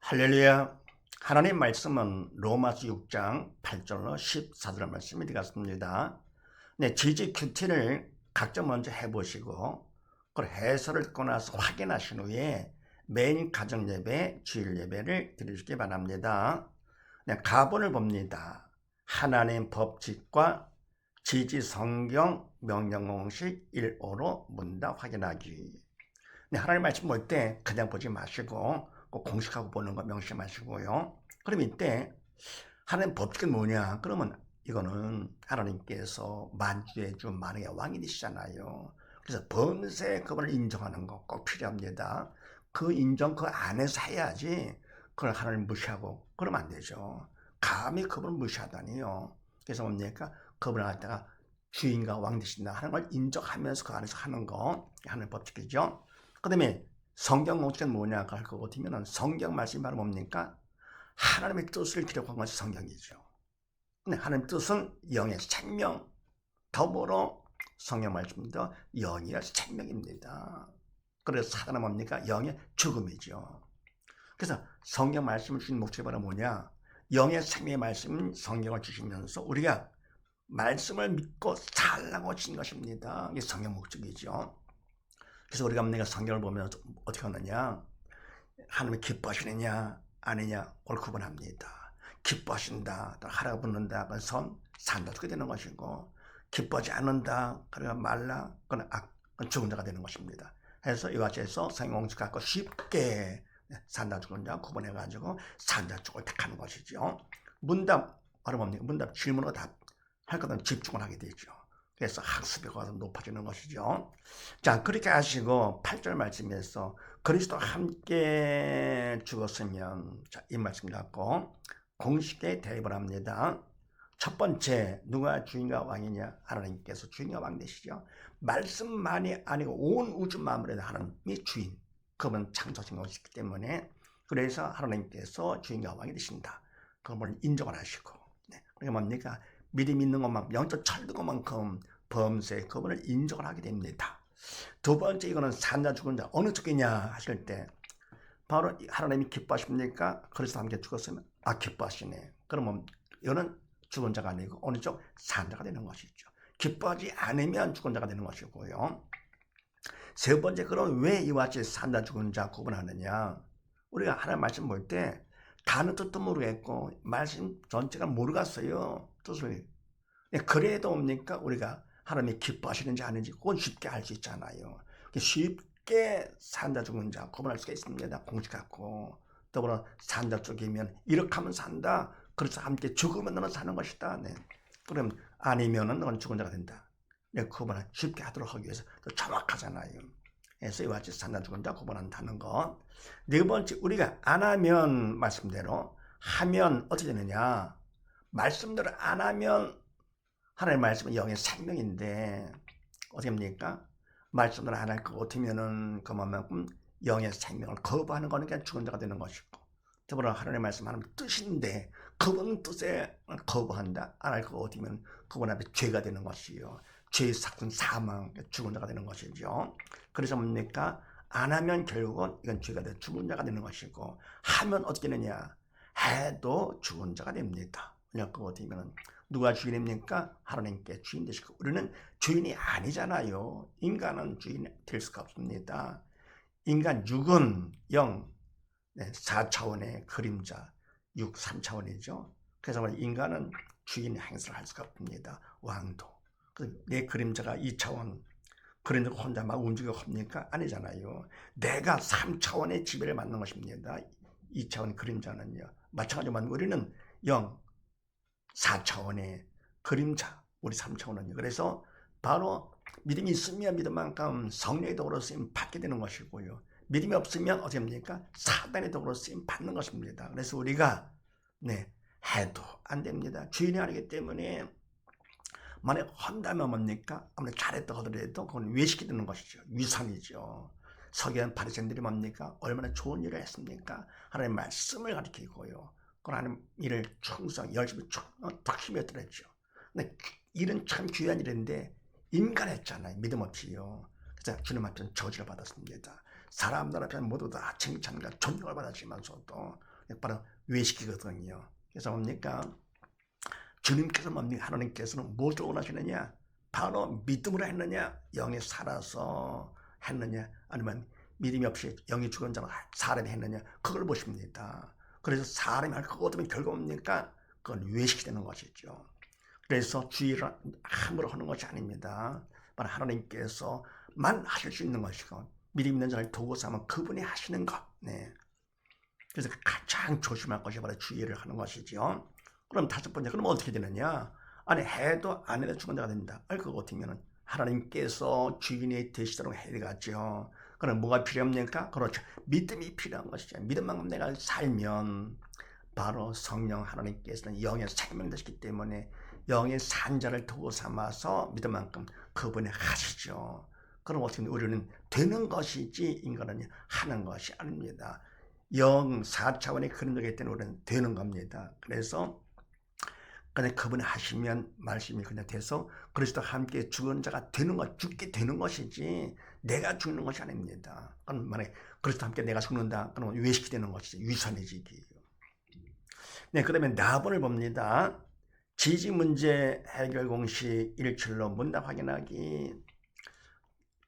할렐루야. 하나님 말씀은 로마서 6장 8절로 14절 말씀이 되겠습니다. 네, GGQT를 각자 먼저 해보시고 그걸 해설을 듣고 나서 확인하신 후에 매일 가정 예배, 주일 예배를 드리시기 바랍니다. 네, 가본을 봅니다. 하나님 법칙과 지지 성경 명령 공식 1호로 문답 확인하기. 네, 하나님 말씀 볼 때 그냥 보지 마시고 꼭 공식하고 보는 거 명심하시고요. 그럼 이때 하나님 법칙은 뭐냐? 그러면 이거는 하나님께서 만주의 주 만왕의 왕이 되시잖아요. 그래서 범세 그분을 인정하는 거 꼭 필요합니다. 그 인정 그 안에서 해야지 그걸 하나님 무시하고 그러면 안 되죠. 감히 그분을 무시하다니요. 그래서 뭡니까? 그분을 갖다가 주인과 왕 되신다 하는 걸 인정하면서 그 안에서 하는 거 하나님 법칙이죠. 그 다음에 성경 공식은 뭐냐 할 거 같으면 성경 말씀이 바로 뭡니까? 하나님의 뜻을 기록한 것이 성경이죠. 근데 하나님의 뜻은 영의 생명, 더불어 성경 말씀도 영이라 생명입니다. 그래서 사단은 뭡니까? 영의 죽음이죠. 그래서 성경 말씀을 주신 목적이 바로 뭐냐? 영의 생명의 말씀 성경을 주시면서 우리가 말씀을 믿고 살라고 주신 것입니다. 이게 성경 목적이죠. 그래서 우리가 내가 성경을 보면 어떻게 하느냐? 하나님이 기뻐하시느냐 아니냐 그걸 구분합니다. 기뻐하신다, 하라고 붙는다, 그건 선, 산다, 죽게 되는 것이고 기뻐하지 않는다, 그러가 말라, 그건 그건 죽은 자가 되는 것입니다. 해서 이와 같이 해서 성경 공식 갖고 쉽게 산다, 죽은 자 구분해가지고 산다, 죽을 택하는 것이죠. 문답, 바로 뭡니까? 문답 질문으로 답할 것은 집중을 하게 되죠. 그래서 학습의 과가 높아지는 것이죠. 자, 그렇게 하시고 8절 말씀에서 그리스도와 함께 죽었으면, 자, 이 말씀 갖고 공식에 대입을 합니다. 첫 번째, 누가 주인과 왕이냐? 하나님께서 주인과 왕 되시죠. 말씀만이 아니고 온 우주 만물에 하나님이 주인, 그분 창조하신 것이기 때문에 그래서 하나님께서 주인과 왕이 되신다. 그걸 인정을 하시고, 네. 그게 뭡니까? 믿음 있는 것만큼, 영적 철든 것만큼 범죄의 그분을 인정을 하게 됩니다. 두 번째, 이거는 산자 죽은 자 어느 쪽이냐 하실 때 바로 하나님이 기뻐하십니까? 그리스도 함께 죽었으면 기뻐하시네. 그러면 이거는 죽은 자가 아니고 어느 쪽? 산자가 되는 것이죠. 기뻐하지 않으면 죽은 자가 되는 것이고요. 세 번째, 그럼 왜 이와 같이 산자 죽은 자 구분하느냐? 우리가 하나님 말씀 볼 때 다른 뜻도 모르겠고 말씀 전체가 모르겠어요. 뜻을. 그래도 뭡니까? 우리가 하나님이 기뻐하시는지 아닌지 그건 쉽게 알 수 있잖아요. 쉽게 산자 죽은 자 구분할 수가 있습니다. 공식 갖고. 더불어 산자 쪽이면 이렇게 하면 산다. 그래서 함께 죽으면 너는 사는 것이다. 네. 그럼 아니면은 너는 죽은 자가 된다. 네, 구분을 쉽게 하도록 하기 위해서 더 정확하잖아요. 그래서 이와 같이 산자 죽은 자 구분한다는 것. 네 번째, 우리가 안 하면 말씀대로 하면 어떻게 되느냐? 말씀대로 안 하면 하나님의 말씀은 영의 생명인데 어떻게 합니까? 말씀을 안 할 것 같으면은 그만큼 영의 생명을 거부하는 거는 그냥 죽은 자가 되는 것이고, 더불어 하나님의 말씀 하나님 뜻인데 그분 뜻에 거부한다, 안 할 것 같으면 그분 앞에 죄가 되는 것이요, 죄의 삭은 사망, 죽은 자가 되는 것이죠. 그래서 뭡니까? 안 하면 결국은 이건 죄가 돼 죽은 자가 되는 것이고, 하면 어떻게 되느냐? 해도 죽은 자가 됩니다. 그냥 그거 같으면 누가 주인입니까? 하나님께 주인 되시고, 우리는 주인이 아니잖아요. 인간은 주인 될 수가 없습니다. 인간 6은 0, 4차원의 그림자, 6, 3차원이죠. 그래서 인간은 주인 행사를 할 수가 없습니다. 왕도. 내 그림자가 2차원, 그림자 혼자 막 움직여 합니까? 아니잖아요. 내가 3차원의 지배를 받는 것입니다. 2차원 그림자는요. 마찬가지로 우리는 0, 4차원의 그림자, 우리 3차원은요. 그래서 바로 믿음이 있으면 믿음만큼 성령의 도구로 쓰임 받게 되는 것이고요. 믿음이 없으면 어떻게 합니까? 사단의 도구로 쓰임 받는 것입니다. 그래서 우리가 해도 안 됩니다. 주인이 아니기 때문에 만약 한다면 뭡니까? 아무리 잘했다 하더라도 그건 외식이 되는 것이죠. 위선이죠. 서기관 바리새인들이 뭡니까? 얼마나 좋은 일을 했습니까? 하나님의 말씀을 가르치고요. 하나님 일을 충성, 열심히 탁심히 했더랬죠. 근데 일은 참 귀한 일인데 인간했잖아요. 믿음 없이요. 그래서 주님 앞에서 저주를 받았습니다. 사람들 앞에서 모두 다 칭찬과 존경을 받았지만서도 바로 외식이거든요. 그래서 뭡니까? 주님께서 뭡니까? 하나님께서는 무엇을 원하시느냐? 바로 믿음으로 했느냐? 영에 살아서 했느냐? 아니면 믿음이 없이 영이 죽은 자로 사람이 했느냐? 그걸 보십니다. 그래서 사람이 할 것 같으면 결국 뭡니까? 그건 외식이 되는 것이죠. 그래서 주의를 함부로 하는 것이 아닙니다. 바로 하나님께서만 하실 수 있는 것이고 믿음 있는 자를 도구 삼아 그분이 하시는 것. 네. 그래서 가장 조심할 것이 바로 주의를 하는 것이죠. 그럼 다섯 번째, 그럼 어떻게 되느냐? 아니 해도 안 해도 죽은 자가 된다. 그거 같으면 하나님께서 주인이 되시도록 해가죠. 그럼 뭐가 필요합니까? 그렇죠. 믿음이 필요한 것이죠. 믿음만큼 내가 살면 바로 성령 하나님께서는 영의 생명 되시기 때문에 영의 산자를 도구 삼아서 믿음만큼 그분이 하시죠. 그럼 어떻게 우리는 되는 것이지 인간은 하는 것이 아닙니다. 영 4차원의 그림자이기 때문에 우리는 되는 겁니다. 그래서 그냥 그분이 하시면 말씀이 그냥 돼서 그리스도와 함께 죽은 자가 되는 것, 죽게 되는 것이지 내가 죽는 것이 아닙니다. 그럼 만약에 그리스도와 함께 내가 죽는다, 그러면 외식이 되는 것이지, 위선이지. 네, 그러면 나번을 봅니다. 지지 문제 해결 공식 1출로 문답 확인하기.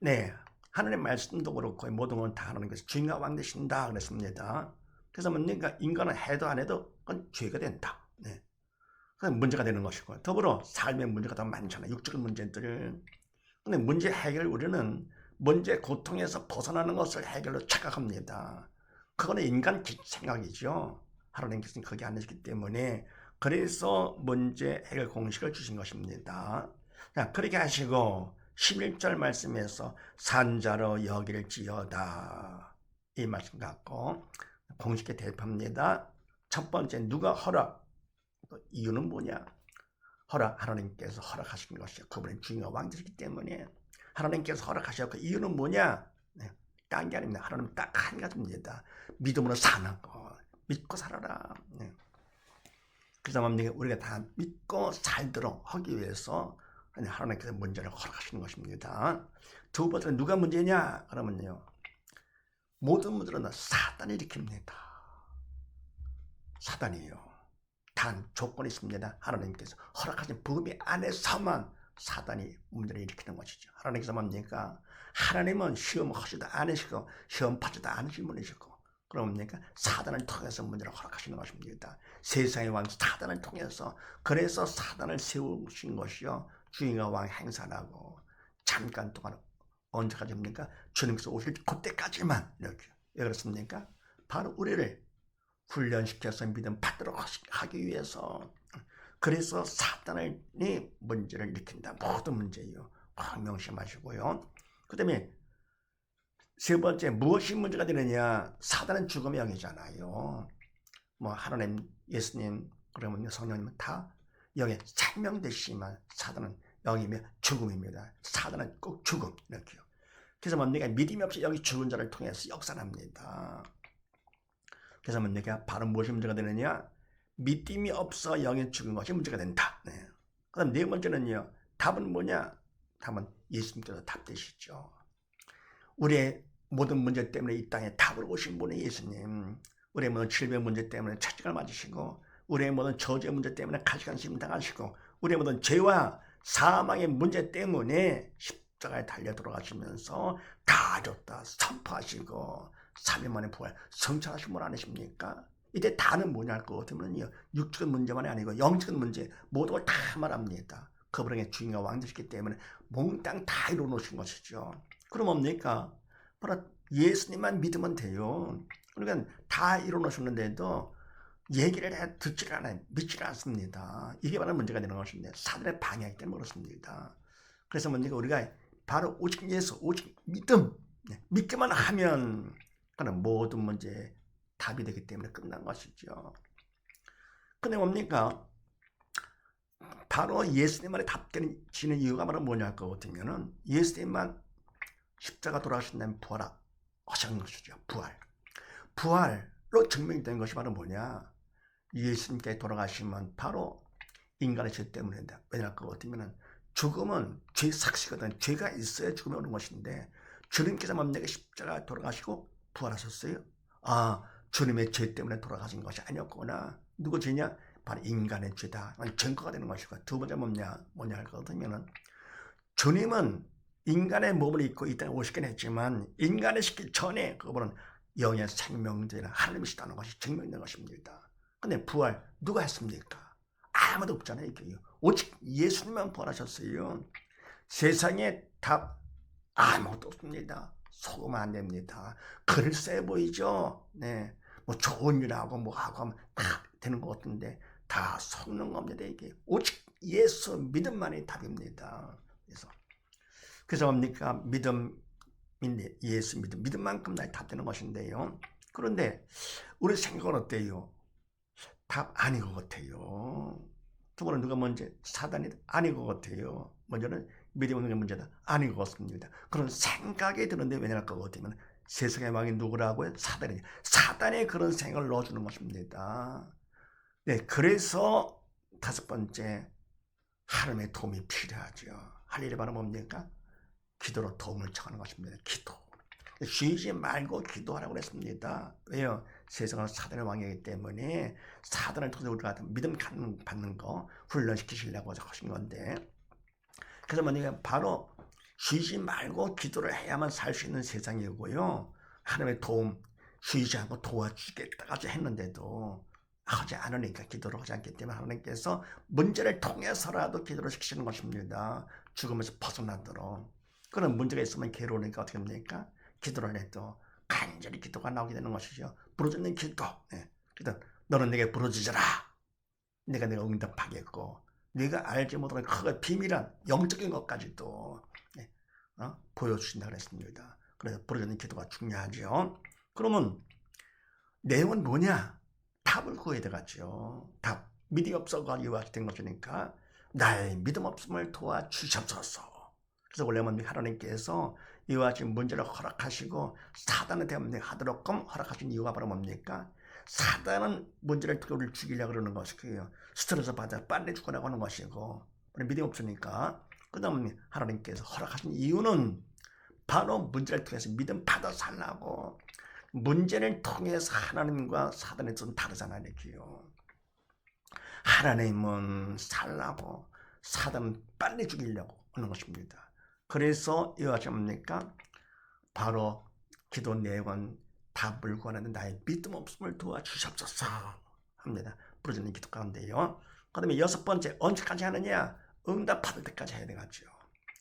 네, 하나님의 말씀도 그렇고 모든 건 다 하나님께서 주인과 왕 되신다 그랬습니다. 그래서 뭡니까? 인간은 해도 안 해도 그건 죄가 된다. 네. 그건 문제가 되는 것이고, 더불어 삶의 문제가 더 많잖아요. 육적인 문제들을. 근데 문제 해결 우리는 문제 고통에서 벗어나는 것을 해결로 착각합니다. 그거는 인간 생각이죠. 하나님께서는 거기 안 계시기 때문에 그래서 문제 해결 공식을 주신 것입니다. 자, 그렇게 하시고 11절 말씀에서 산자로 여길지어다 이 말씀 갖고 공식에 대입합니다. 첫 번째, 누가 허락? 이유는 뭐냐? 하나님께서 허락하신 것이요. 그분의 주인과 왕이시기 때문에 하나님께서 허락하셨고, 이유는 뭐냐? 네, 딴 게 아닙니다. 하나님은 딱 한 가지입니다. 믿음으로 사는 거. 믿고 살아라. 네. 그래서 우리가 다 믿고 살도록 하기 위해서 하나님께서 문제를 허락하시는 것입니다. 두 번째는 누가 문제냐? 그러면요, 모든 문제는 사단이 일으킵니다. 사단이에요. 단 조건이 있습니다. 하나님께서 허락하신 범위 안에서만 사단이 문제를 일으키는 것이죠. 하나님께서 뭡니까? 하나님은 시험하지도 않으시고 시험 받지도 않으신 분이시고, 그럼 뭡니까? 사단을 통해서 문제를 허락하시는 것입니다. 세상의 왕 사단을 통해서. 그래서 사단을 세우신 것이요, 주인과 왕 행사라고. 잠깐 동안 언제까지입니까? 주님께서 오실 그때까지만. 이렇게. 왜 그렇습니까? 바로 우리를 훈련시켜서 믿음 받도록 하기 위해서. 그래서 사단이 문제를 일으킨다. 모든 문제예요. 명심하시고요. 그 다음에 세 번째, 무엇이 문제가 되느냐? 사단은 죽음의 영이잖아요. 뭐 하나님, 예수님, 그러면 성령님은 다 영의 생명 되시지만 사단은 영이며 죽음입니다. 사단은 꼭 죽음. 이렇게요. 그래서 뭡니까? 믿음이 없이 영이 죽은 자를 통해서 역사합니다. 그래서 문제가 바로 무엇이 문제가 되느냐? 믿음이 없어 영이 죽은 것이 문제가 된다. 네. 그다음 네 번째는요, 답은 뭐냐? 답은 예수님께서 답되시죠. 우리의 모든 문제 때문에 이 땅에 답을 오신 분이 예수님. 우리의 모든 질병 문제 때문에 채찍을 맞으시고, 우리의 모든 저주의 문제 때문에 가시관심 당하시고, 우리의 모든 죄와 사망의 문제 때문에 십자가에 달려 돌아가시면서 다 줬다 선포하시고 3일 만에 부활 성찰하신 분 아니십니까? 이때 다는 뭐냐 할 것 같으면요, 육적인 문제만이 아니고 영적인 문제 모든 걸 다 말합니다. 그분의 주인과 왕 되시기 때문에 몽땅 다 이루어놓으신 것이죠. 그럼 뭡니까? 바로 예수님만 믿으면 돼요. 그러니까 다 이루어놓으셨는데도 얘기를 듣지를 않아요. 믿지를 않습니다. 이게 바로 문제가 되는 것인데, 사단의 방해하기 때문에 그렇습니다. 그래서 문제가 우리가 바로 오직 예수, 오직 믿음, 믿기만 하면 그는 모든 문제에 답이 되기 때문에 끝난 것이죠. 근데 뭡니까? 바로 예수님만의 답되는 이유가 바로 뭐냐 할 것 같으면은, 예수님만 십자가 돌아가신다면 부활하신 것이죠. 부활로 증명된 것이 바로 뭐냐? 예수님께 돌아가시면 바로 인간의 죄 때문인데, 왜냐 할 것 같으면은 죽음은 죄 삭시거든. 죄가 있어야 죽음이 오는 것인데, 주님께서 뭡니까? 십자가 돌아가시고 부활하셨어요. 아, 주님의 죄 때문에 돌아가신 것이 아니었구나. 누구 죄냐? 바로 인간의 죄다. 증거가 되는 것이고, 두 번째 뭐냐 할 것 같으면은, 주님은 인간의 몸을 입고 이 땅에 오시긴 했지만 인간의 시기 전에 그분은 영의 생명되는 하나님이시다는 것이 증명된 것입니다. 근데 부활 누가 했습니까? 아무도 없잖아요. 이게 오직 예수님만 부활하셨어요. 세상에 답 아무것도 없습니다. 속으면 안 됩니다. 글쎄 보이죠. 네, 뭐 좋은 일하고 뭐 하고 하면 다 되는 것 같은데 다 속는 겁니다. 이게 오직 예수 믿음만이 답입니다. 그래서 뭡니까? 믿음인데 예수 믿음만큼 나의 답 되는 것인데요. 그런데 우리 생각은 어때요? 답 아닌 것 같아요. 두 번은 누가 먼저? 사단이 아닌 것 같아요. 먼저는 믿음 없는 게 문제다. 아닌 것 같습니다. 그런 생각이 드는데 왜냐할 것 같으면 세상의 왕이 누구라고요? 사단이. 사단에 그런 생각을 넣어주는 것입니다. 네, 그래서 다섯 번째 하나님의 도움이 필요하죠. 할 일이 바로 뭡니까? 기도로 도움을 청하는 것입니다. 기도. 쉬지 말고 기도하라고 그랬습니다. 왜요? 세상은 사단의 왕이기 때문에 사단을 통해서 우리가 믿음 받는 거 훈련시키시려고 하신 건데, 그래서 뭐냐, 바로 쉬지 말고 기도를 해야만 살 수 있는 세상이고요. 하나님의 도움, 쉬지 않고 도와주겠다까지 했는데도 하지 않으니까, 기도를 하지 않기 때문에 하나님께서 문제를 통해서라도 기도를 시키시는 것입니다. 죽음에서 벗어나도록. 그런 문제가 있으면 괴로우니까 어떻게 합니까? 기도를 해도 간절히 기도가 나오게 되는 것이죠. 부르짖는 기도. 네. 그래서 너는 내게 부르짖어라. 내가 응답하겠고, 네가 알지 못하는 그 비밀한 영적인 것까지도 보여주신다 그랬습니다. 그래서 부르짖는 기도가 중요하죠. 그러면 내용은 뭐냐? 답을 구해야 되겠죠. 답. 믿음이 없어가 이와 같이 된 것이니까 나의 믿음 없음을 도와주셨소서. 그래서 원래는 하나님께서 이와 같이 문제를 허락하시고 사단한테 하도록끔 허락하신 이유가 바로 뭡니까? 사단은 문제를 통해 우리를 죽이려고 그러는 것이고요. 스트레스 받아 빨리 죽으려고 하는 것이고, 믿음이 없으니까. 그 다음에 하나님께서 허락하신 이유는 바로 문제를 통해서 믿음 받아 살라고. 문제를 통해서 하나님과 사단의 뜻은 다르잖아요. 이렇게요. 하나님은 살라고, 사단은 빨리 죽이려고 하는 것입니다. 그래서 이와 같이 뭡니까? 바로 기도 내용은 답을 구하는 나의 믿음 없음을 도와주시옵소서 합니다. 부르짖는 기도 가운데요. 그 다음에 여섯 번째, 언제까지 하느냐? 응답 받을 때까지 해야 되겠죠.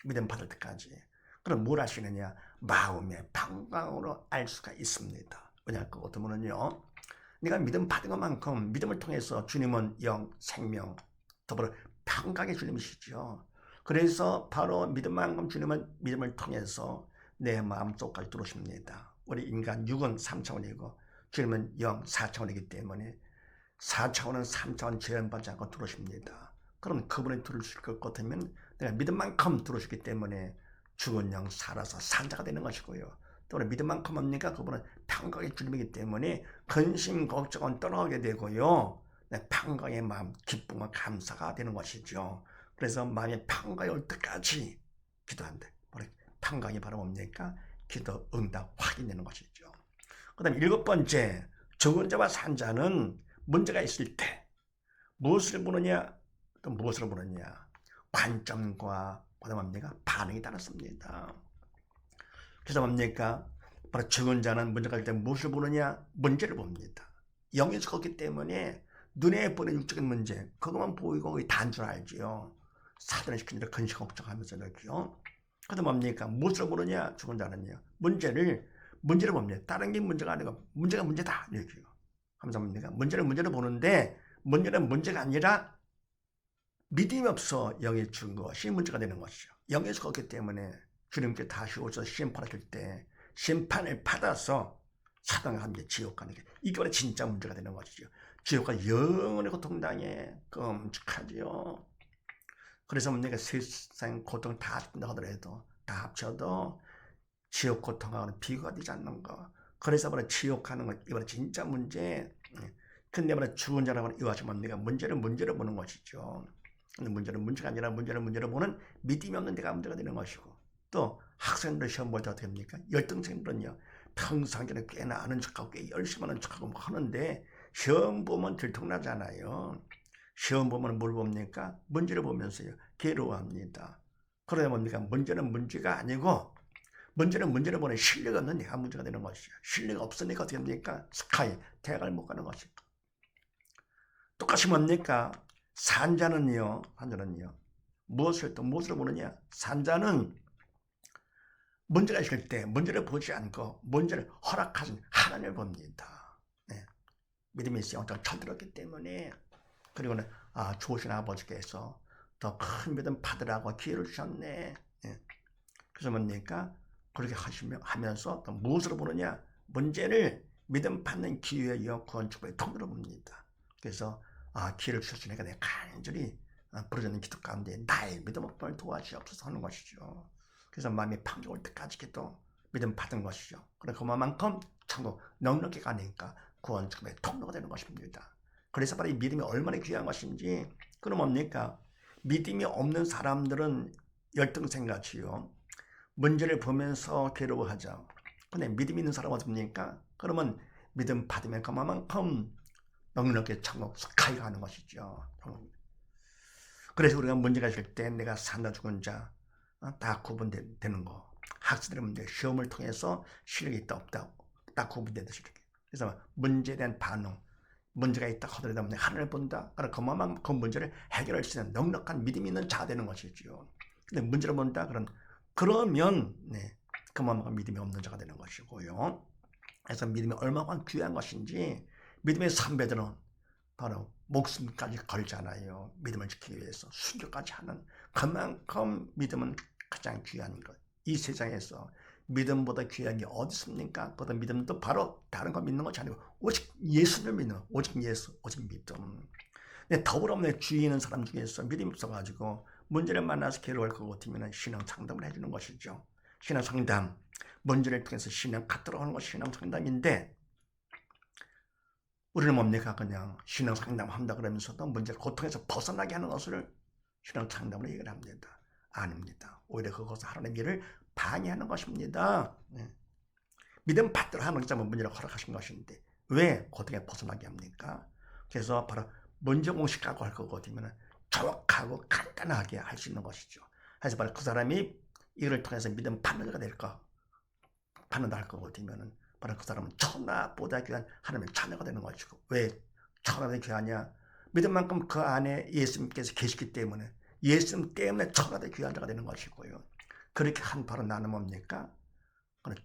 믿음 받을 때까지. 그럼 뭘 하시느냐? 마음의 평강으로 알 수가 있습니다. 왜냐할 것 같으면요, 네가 믿음 받은 것만큼 믿음을 통해서 주님은 영, 생명, 더불어 평강의 주님이시죠. 그래서 바로 믿음만큼 주님은 믿음을 통해서 내 마음속까지 들어오십니다. 우리 인간 육은 3차원이고 주님은 영 4차원이기 때문에 4차원은 3차원 제한받지 않고 들어오십니다. 그럼 그분이 들어오실 것 같으면 내가 믿음만큼 들어오시기 때문에 죽은 영 살아서 산자가 되는 것이고요. 또 믿음만큼 뭡니까? 그분은 평강의 주님이기 때문에 근심 걱정은 떠나게 되고요. 평강의 마음, 기쁨과 감사가 되는 것이죠. 그래서 마음의 평강이 올 때까지 기도한다. 평강이 바로 뭡니까? 기도 응답 확인되는 것이죠. 그 다음에 일곱 번째, 죽은 자와 산 자는 문제가 있을 때 무엇을 보느냐, 또 무엇을 보느냐, 관점과 그다음 뭡니까? 반응이 다릅니다. 그래서 뭡니까? 바로 죽은 자는 문제가 있을 때 무엇을 보느냐? 문제를 봅니다. 영이 죽었기 때문에 눈에 보이는 육적인 문제, 그것만 보이고 단 줄 알지요. 사단을 시킨 대로 근심 걱정하면서 이렇게요. 그다음 뭡니까? 무엇을 보느냐? 죽은 자는요. 문제를 봅니다. 다른 게 문제가 아니고 문제가 문제다 이렇게요. 하면서 뭡니까? 문제를 보는데 문제는 문제가 아니라 믿음이 없어 영이 죽은 것이 문제가 되는 것이죠. 영이 죽었기 때문에 주님께 다시 오셔서 심판하실 때 심판을 받아서 사단과 함께 지옥 가는 게 이게 바로 진짜 문제가 되는 것이죠. 지옥과 영원히 고통당해 끔찍하지요. 그래서 내가 세상 고통 다 합친다 하더라도 다 합쳐도 지옥 고통하고는 비교가 되지 않는 거. 그래서 바로 지옥 가는 건 이번에 진짜 문제. 근데 바로 죽은 자라고는 이와 같이 내가 문제를 보는 것이죠. 근데 문제는 문제가 아니라 문제를 보는 믿음이 없는 데가 문제가 되는 것이고, 또 학생들 시험 볼 때 어떻게 합니까? 열등생들은요, 평상시에 꽤나 아는 척하고 꽤 열심히 하는 척하고 뭐 하는데 시험 보면 들통나잖아요. 시험 보면 뭘 봅니까? 문제를 보면서요. 괴로워합니다. 그러다 보니까 문제는 문제가 아니고 문제는 문제를 보는 실력이 없는 내가 문제가 되는 것이죠. 실력이 없으니까 어떻게 됩니까? 스카이, 대학을 못 가는 것이죠. 똑같이 뭡니까? 산자는요, 무엇을 보느냐? 산자는 문제가 있을 때 문제를 보지 않고 문제를 허락하신 하나님을 봅니다. 네. 믿음이 있어 영적 철들었기 때문에. 그리고는 좋으신 아버지께서 더 큰 믿음 받으라고 기회를 주셨네. 네. 그래서 뭡니까? 그렇게 하면서 또 무엇으로 보느냐? 문제를 믿음 받는 기회여 구원 축복의 통로로 봅니다. 그래서 기회를 주셨으니까 내가 간절히 부르짖는 기도 가운데 나의 믿음 없음을 도와주옵소서 하는 것이죠. 그래서 마음이 평정할 때까지 기도 믿음 받은 것이죠. 그래서 그만큼 천국 넉넉히 가니까 구원 축복의 통로가 되는 것입니다. 그래서 바로 이 믿음이 얼마나 귀한 것인지. 그럼 뭡니까? 믿음이 없는 사람들은 열등생같이요, 문제를 보면서 괴로워하죠. 근데 믿음 있는 사람은 어떻습니까? 그러면 믿음 받으면 그만큼 넉넉히 천국 스카이 가는 것이죠. 그래서 우리가 문제가 있을 때 내가 산다 죽은 자 다 구분되는 거. 학생들은 문제 시험을 통해서 실력이 있다 없다 딱 구분되듯이 이렇게. 그래서 문제에 대한 반응, 문제가 있다 하더라도 하늘을 본다. 그럼 그만큼 그 문제를 해결할 수 있는 넉넉한 믿음이 있는 자가 되는 것이죠. 근데 문제를 본다. 그러면 그만큼 믿음이 없는 자가 되는 것이고요. 그래서 믿음이 얼마나 귀한 것인지 믿음의 선배들은 바로 목숨까지 걸잖아요. 믿음을 지키기 위해서 순교까지 하는, 그만큼 믿음은 가장 귀한 것. 이 세상에서 믿음보다 귀한 게 어디 있습니까? 그보다 믿음도 바로 다른 거 믿는 것이 아니고 오직 예수를 믿는, 오직 예수, 오직 믿음. 근데 더불어 주위에 있는 사람 중에서 믿음이 없어가지고 문제를 만나서 괴로워할 것 같으면 신앙 상담을 해주는 것이죠. 신앙 상담, 문제를 통해서 신앙 갖도록 하는 것이 신앙 상담인데, 우리는 뭡니까? 그냥 신앙 상담한다 그러면서도 문제 고통에서 벗어나게 하는 것을 신앙 상담으로 얘기를 합니다. 아닙니다. 오히려 그것을 하나님의 일을 방해하는 것입니다. 믿음 받도록 하는 것이 문제를 허락하신 것인데 왜 고통에 벗어나게 합니까? 그래서 바로 문제 공식하고 할 거거든요. 정확하고 간단하게 할 수 있는 것이죠. 그래서 바로 그 사람이 이를 통해서 믿음 받는 자가 될까? 받는다 할 거거든요. 바로 그 사람은 천하보다 귀한 하나님의 자녀가 되는 것이고. 왜 천하보다 귀하냐? 믿음만큼 그 안에 예수님께서 계시기 때문에, 예수님 때문에 천하보다 귀한 자가 되는 것이고요. 그렇게 한 바로 나는 뭡니까?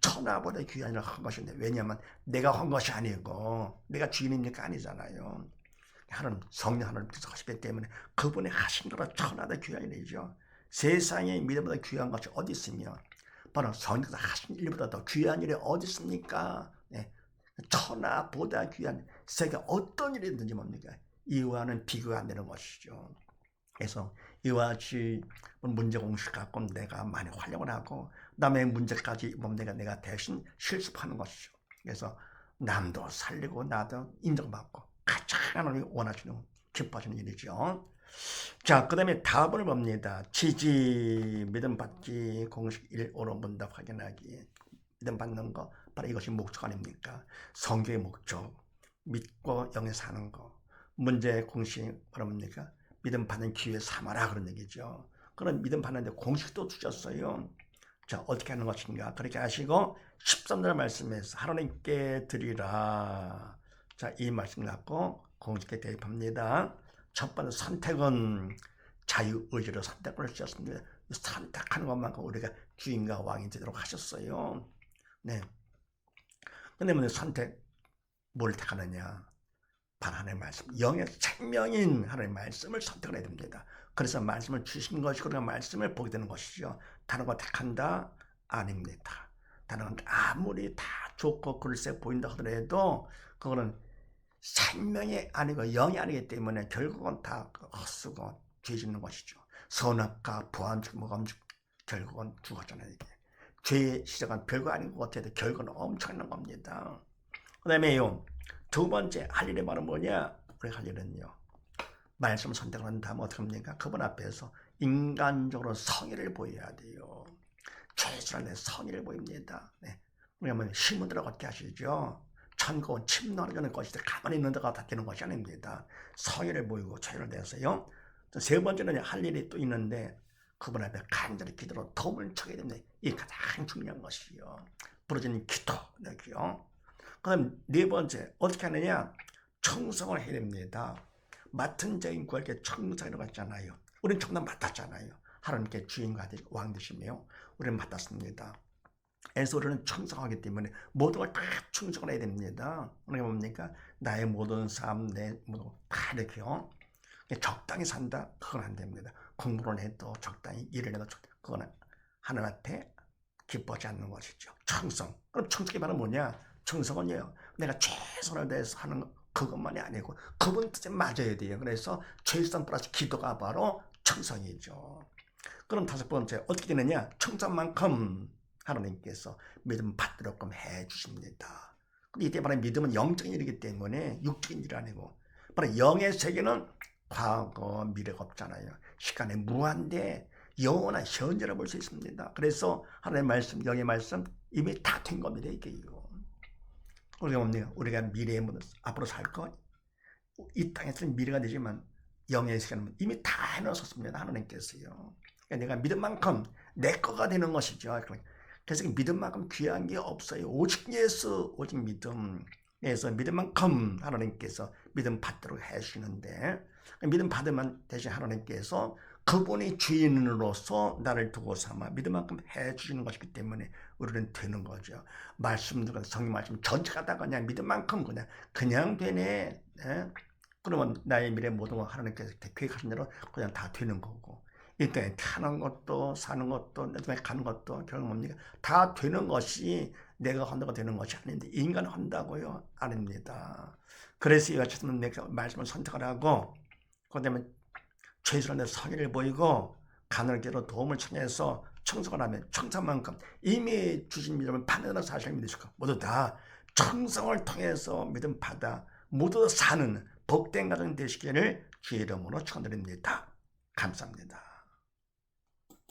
천하보다 귀한 일을 한 것인데, 왜냐하면 내가 한 것이 아니고 내가 주인이니까 아니잖아요. 하나님, 성령 하나님께서 하시기 때문에 그분이 하신 거라 천하보다 귀한 일이죠. 세상에 믿음보다 귀한 것이 어디 있으며 바로 성령께서 하신 일보다 더 귀한 일이 어디 있습니까? 천하보다 귀한, 세계 어떤 일이든지 뭡니까? 이와는 비교가 안 되는 것이죠. 그래서 이와 같이 문제 공식 갖고 내가 많이 활용을 하고 남의 문제까지 내가 대신 실습하는 것이죠. 그래서 남도 살리고 나도 인정받고 가장 하나님이 원하시는, 기뻐하시는 일이죠. 자, 그 다음에 답을 봅니다. 지지, 믿음 받기, 공식 1, 5로 문답 확인하기. 믿음 받는 거, 바로 이것이 목적 아닙니까? 성경의 목적, 믿고 영에 사는 거. 문제의 공식, 바로 뭡니까? 믿음 받는 기회 삼아라, 그런 얘기죠. 그런 믿음 받는데 공식도 주셨어요. 자, 어떻게 하는 것인가? 그렇게 하시고 13절 말씀에서 하나님께 드리라. 자, 이 말씀 갖고 공식에 대입합니다. 첫 번째 선택은 자유의지로 선택을 주셨습니다. 선택하는 것만큼 우리가 주인과 왕이 되도록 하셨어요. 네. 근데 뭐 선택, 뭘 택하느냐? 바로 하나님의 말씀, 영의 생명인 하나님의 말씀을 선택을 해야 됩니다. 그래서 말씀을 주신 것이고 우리가 말씀을 보게 되는 것이죠. 다른 거 택한다? 아닙니다. 다른 건 아무리 다 좋고 글쎄 보인다 하더라도 그거는 생명이 아니고 영이 아니기 때문에 결국은 다 헛수고 죄 짓는 것이죠. 선악과 부안죽, 모감죽, 결국은 죽었잖아요. 이게. 죄의 시작은 별거 아닌 것 같아도 결국은 엄청난 겁니다. 그 다음에요, 두 번째 할 일이 바로 뭐냐? 우리 할 일은요, 말씀 선택을 한다면 어떻게 합니까? 그분 앞에서 인간적으로 성의를 보여야 돼요. 최선의 성의를 보입니다. 네. 그러면 힘을 들어 걷게 하시죠. 천국은 침노하는 것이지 가만히 있는 데가 다 되는 것이 아닙니다. 성의를 보이고 죄를 내서요. 세 번째는 할 일이 또 있는데 그분 앞에 간절히 기도로 도움을 청해야 됩니다. 이게 가장 중요한 것이요. 부러진 기도. 그다음 네 번째 어떻게 하느냐? 청성을 해야 됩니다. 맡은 자인 구할게 청성이라고 했잖아요. 우리는 청당 맡았잖아요. 하나님께 주인과 왕 되시며 우리는 맡았습니다. 그래서 우리는 충성하기 때문에 모든 걸 다 충성을 해야 됩니다. 그게 뭡니까? 나의 모든 삶, 내 모든 다 이렇게요. 적당히 산다? 그건 안 됩니다. 공부를 해도 적당히 일을 해도 그거는 하나님 앞에 기뻐하지 않는 것이죠. 충성. 그럼 충성이 바로 뭐냐? 충성은요. 내가 최선을 다해서 하는 그것만이 아니고 그분 뜻에 맞아야 돼요. 그래서 최선 플러스 기도가 바로 충성이죠. 그럼 다섯 번째 어떻게 되느냐? 충성만큼 하나님께서 믿음 받도록끔 해주십니다. 근데 이때 바로 믿음은 영적인 일이기 때문에 육적인 일이 아니고 바로 영의 세계는 과거, 미래가 없잖아요. 시간에 무한대 영원한 현재를 볼 수 있습니다. 그래서 하나님의 말씀, 영의 말씀 이미 다 된 겁니다. 이게요. 우리가 뭡니까? 우리가 미래에 앞으로 살 것, 이 땅에서는 미래가 되지만 영의 세계는 이미 다 해놓으셨습니다. 하나님께서요. 그러니까 내가 믿은 만큼 내 거가 되는 것이죠. 그래서 믿음만큼 귀한 게 없어요. 오직 예수, 오직 믿음. 그래서 믿음 만큼 하나님께서 믿음 받도록 해주시는데 믿음 받으면 대신 하나님께서 그분이 주인으로서 나를 두고 삼아 믿음 만큼 해주시는 것이기 때문에 우리는 되는 거죠. 말씀도 성경 말씀 전체가 다 그냥 믿음 만큼 그냥 되네. 네? 그러면 나의 미래 모든 걸 하나님께서 계획하신 대로 그냥 다 되는 거고 이 땅에 타는 것도 사는 것도 내 땅에 가는 것도 결국 뭡니까? 다 되는 것이 내가 한다고 되는 것이 아닌데 인간 한다고요? 아닙니다. 그래서 이와 같은 내가 말씀을 선택을 하고 그다음에 최선을 다해 성의를 보이고 가늘게로 도움을 청해서 청성을 하면 청성만큼 이미 주신 믿음을 받는 사실을 믿으시고 모두 다 청성을 통해서 믿음 받아 모두 사는 복된 가정 되시기를 주의 이름으로 축원드립니다. 감사합니다.